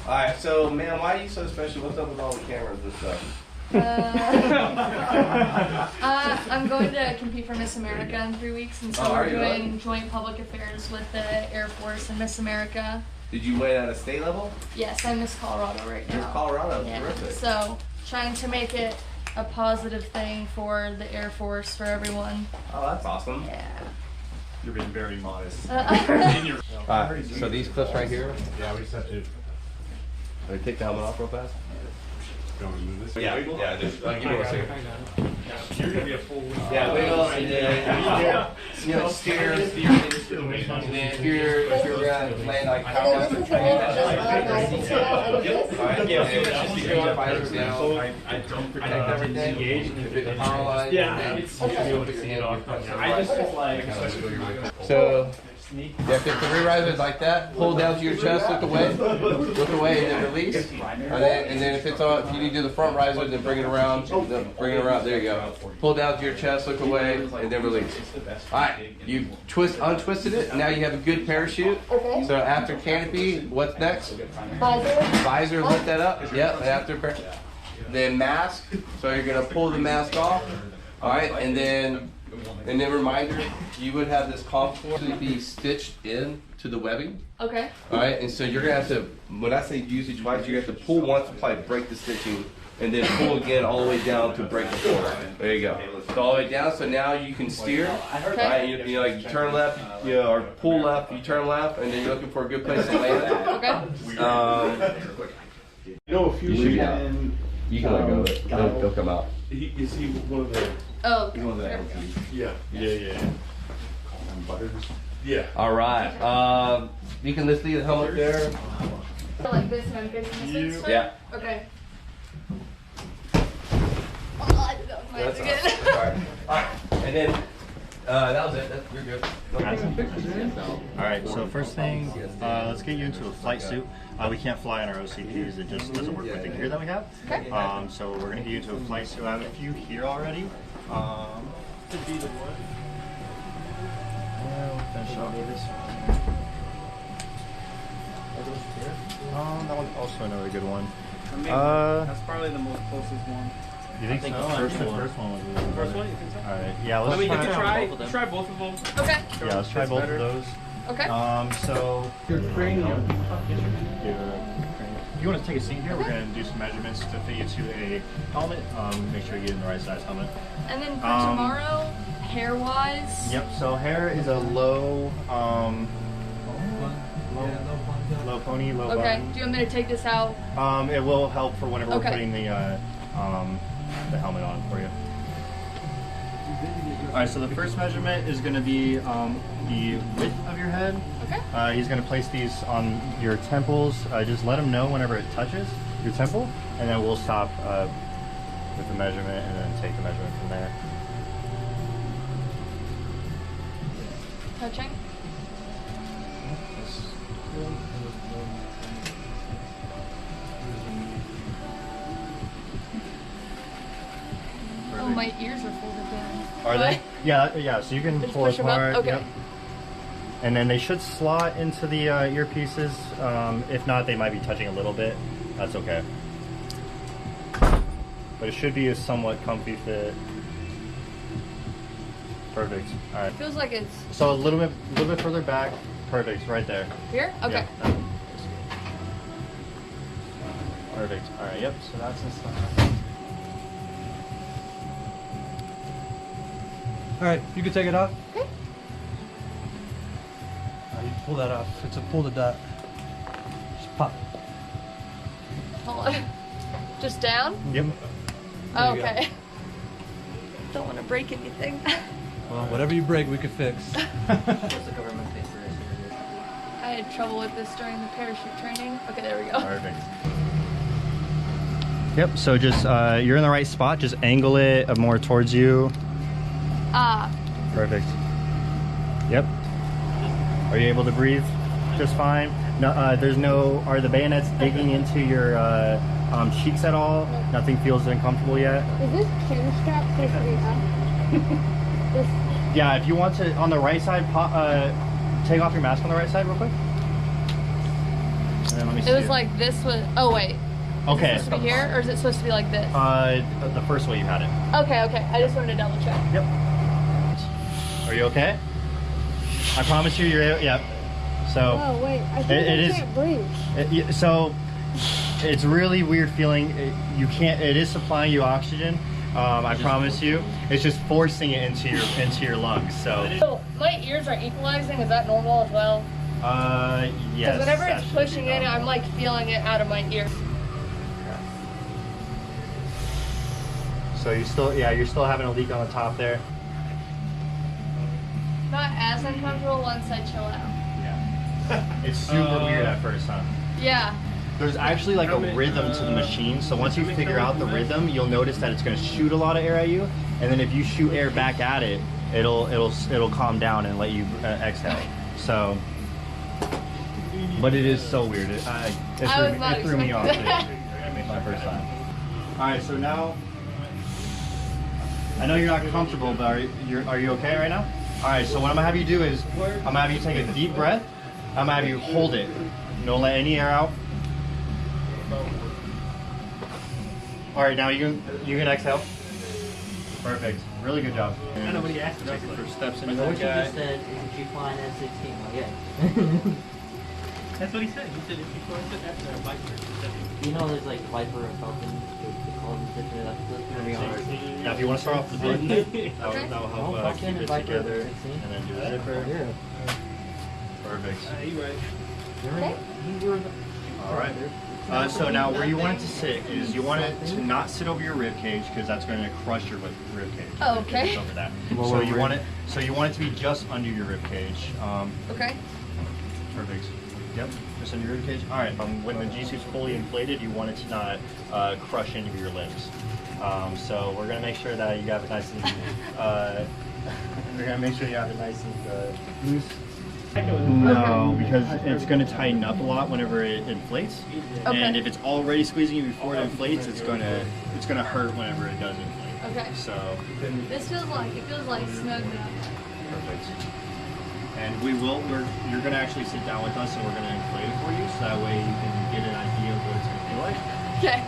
Alright, so man, why are you so special? What's up with all the cameras and stuff? I'm going to compete for Miss America in 3 weeks, and so we're doing joint public affairs with the Air Force and Miss America. Did you win at a state level? Yes, I'm Miss Colorado right now. Miss Colorado, yeah. terrific. So trying to make it a positive thing for the Air Force, for everyone. Oh, that's awesome. Yeah. You're being very modest. So these clips right here. Yeah, we just have to. Let me take the helmet off real fast. Don't remove this. Yeah, just give me 1 second. You're gonna be a full. Yeah, wiggle and then steer, and then if you're gonna land like power left or training, I don't protect everything. If it's power line, so yeah, if the rear riser is like that, pull down to your chest, look away, and then release. And then if it's on, if you need to do the front riser, then bring it around. There you go. Pull down to your chest, look away, and then release. All right, you untwisted it. Now you have a good parachute. Okay. So after canopy, what's next? Visor. Visor, lift that up. Yep. After then mask. So you're gonna pull the mask off. All right, and then reminder, you would have this contour to be stitched in to the webbing. Okay. All right, and so you're gonna have to, when I say use it twice, you have to pull once to probably break the stitching, and then pull again all the way down to break the floor. There you go. So all the way down. So now you can steer. Okay. Right, you know, like you turn left, or pull left, you turn left, and then you're looking for a good place to land. Okay. No, if you should you can let go of it. They'll come out. Is he one of the? Oh. He's one of the LTs. Yeah. Yeah. All right. You can just leave the helmet there. Like this, and I'm facing this way? Yeah. Okay. Oh, I did that one That's again. awesome. All right. And then that was it. You're good. Alright, so first thing, let's get you into a flight suit. We can't fly on our OCPs, it just doesn't work with the gear that we have. Okay. So we're going to get you into a flight suit. I have a few here already. To be the one. We'll finish off with this one. That one's also another good one. That's probably the most closest one. You think so? The first one was really good. First one, you think so? Alright, yeah, let's Try both of them. Okay. Yeah, let's try both of those. Okay. So if you want to take a seat here, we're going to do some measurements to fit you to a helmet. Make sure you get in the right size helmet. And then for tomorrow, hair-wise? Yep, so hair is a low pony, low Okay, bun. do you want me to take this out? It will help for whenever Okay. we're putting the helmet on for you. Alright, so the first measurement is going to be the width of your head. Okay. He's going to place these on your temples. Just let him know whenever it touches your temple, and then we'll stop with the measurement and then take the measurement from there. Touching? Oh, my ears are folded down. Are they? Yeah, so you can Just pull push it them up? apart. Okay. Yep. And then they should slot into the earpieces. If not, they might be touching a little bit. That's okay. But it should be a somewhat comfy fit. Perfect. All right. It feels like it's... So a little bit further back. Perfect. Right there. Here? Okay. Yeah. Perfect. All right. Yep. So that's inside. All right, you can take it off. Okay. You pull that off. It's a pull the dot. Just pop. Hold on. Just down? Yep. Oh, okay. Don't want to break anything. Well, whatever you break, we can fix. I had trouble with this during the parachute training. Okay, there we go. Perfect. Yep, so just, you're in the right spot. Just angle it more towards you. Ah. Perfect. Yep. Are you able to breathe just fine? No, are the bayonets digging into your cheeks at all? Nothing feels uncomfortable yet? Is this chin strap facing up? Yeah, if you want to, on the right side, take off your mask on the right side real quick. then let me see. It was like this was. Oh wait. Okay. Is it supposed to be here, or is it supposed to be like this? The first way you had it. Okay. I just wanted to double check. Yep. Are you okay? I promise you, you're. Yep. So. Oh wait, I think I can't breathe. So, it's really weird feeling. You can't. It is supplying you oxygen. I promise you. It's just forcing it into your lungs. So. So my ears are equalizing. Is that normal as well? Yes. Because whenever that it's should be pushing in, normal. I'm like feeling it out of my ear. So you're still having a leak on the top there. Not as uncomfortable once I chill out. Yeah. It's super weird at first, huh? Yeah. There's actually like a rhythm to the machine, so once you figure out the rhythm, you'll notice that it's going to shoot a lot of air at you, and then if you shoot air back at it, it'll calm down and let you exhale. So, but it is so weird. It threw me off. It's my first time. All right, so now I know you're not comfortable, but are you okay right now? All right, so what I'm gonna have you do is I'm gonna have you take a deep breath. I'm gonna have you hold it. Don't let any air out. All right, now you can exhale. Perfect. Really good job. I know what he asked me for steps into What that you guy. just said is if you fly an F-16, well, yeah. That's what he said. He said if you fly a Viper. You know there's like Viper and Falcon, they call them different, that's gonna be on. Now, if you want to start off with the button, that'll Oh, help Falcon keep and it Viper together, are 16. and then do the zipper. Yeah. Perfect. You right. Okay. You were All right. So now where you want it to sit is you want it to not sit over your rib cage because that's going to crush your rib cage. Oh, okay. It's over that. Lower So you rib. want it to be just under your rib cage. Okay. Perfect. Yep, just under your rib cage. All right. When the G suit's fully inflated, you want it to not crush into your limbs. So we're going to make sure that you have it nice and we're going to make sure you have it nice and loose. No, because it's going to tighten up a lot whenever it inflates, Okay. and if it's already squeezing you before it inflates, it's going to hurt whenever it does inflate. Okay. So This feels like snug now. perfect. And you're going to actually sit down with us, and we're going to inflate it for you, so that way you can get an idea of what it's going to feel like. Okay.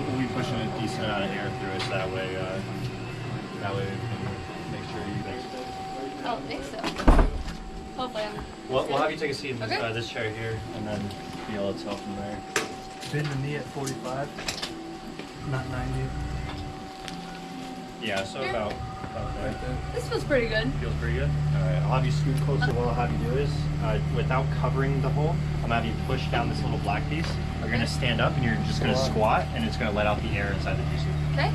We'll be pushing a decent amount of air through it, so that way we can make sure you guys. I don't think so. Hopefully I'm. We'll have you take a seat in Okay. this chair here, and then be able to tell from there. Bend the knee at 45, not 90. Yeah, so about there. This feels pretty good. Feels pretty good. All right, I'll have you scoot closer. What I'll have you do is, without covering the hole, I'm gonna have you push down this little black piece. You're gonna stand up and you're just gonna squat, and it's gonna let out the air inside the G-suit. Okay.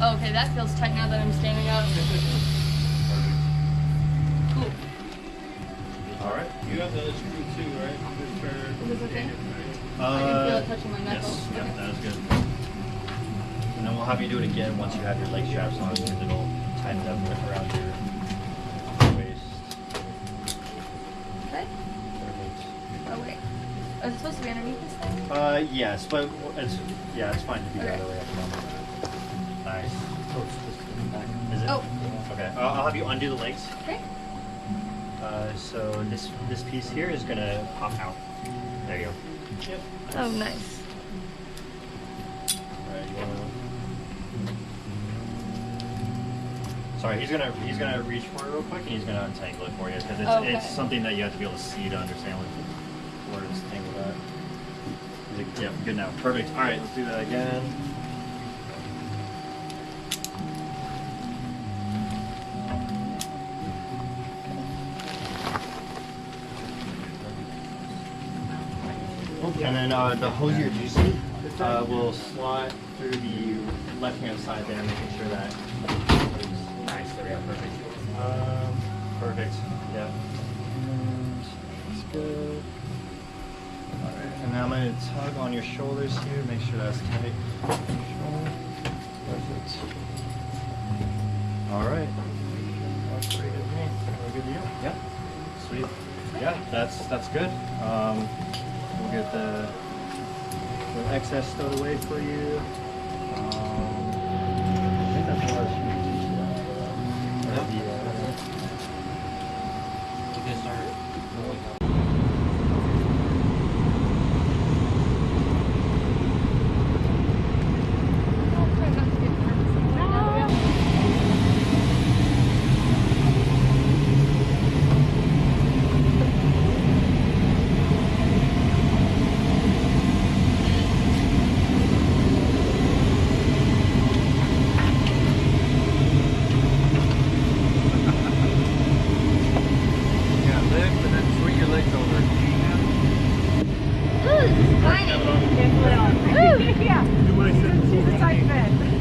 Oh, okay, that feels tight now that I'm standing up. Cool. All right. You have the screw too, right? Is this okay? I can feel it touching my knuckles. Yes. Yep, Okay. that is good. And then we'll have you do it again once you have your leg straps on, because it'll tighten it up around your waist. Okay. Perfect. Oh wait. Is it supposed to be underneath this thing? Yes, but it's fine to be the Okay. other way at the moment. Nice. Is it? Oh. Okay. I'll have you undo the legs. Okay. So this piece here is gonna pop out. There you go. Yep. Oh, nice. Alright, you wanna... Sorry, he's gonna reach for it real quick, and he's gonna untangle it for you, because Okay. it's something that you have to be able to see to understand where it's tangled at. He's like, yep, good now. Perfect. All right, let's do that again. And then the hosier G-suit will slot through the left-hand side there, making sure that. Nice, there we go, perfect. Perfect, yeah. And that's good. Alright, and now I'm going to tug on your shoulders here, make sure that's tight. Perfect. Alright. That's pretty good to me. We're good to you? Yeah. Sweet. Yeah, that's good. We'll get the excess stowed away for you. I think that's all I should teach you. You can start. It's little. Yeah. He's a tight fit.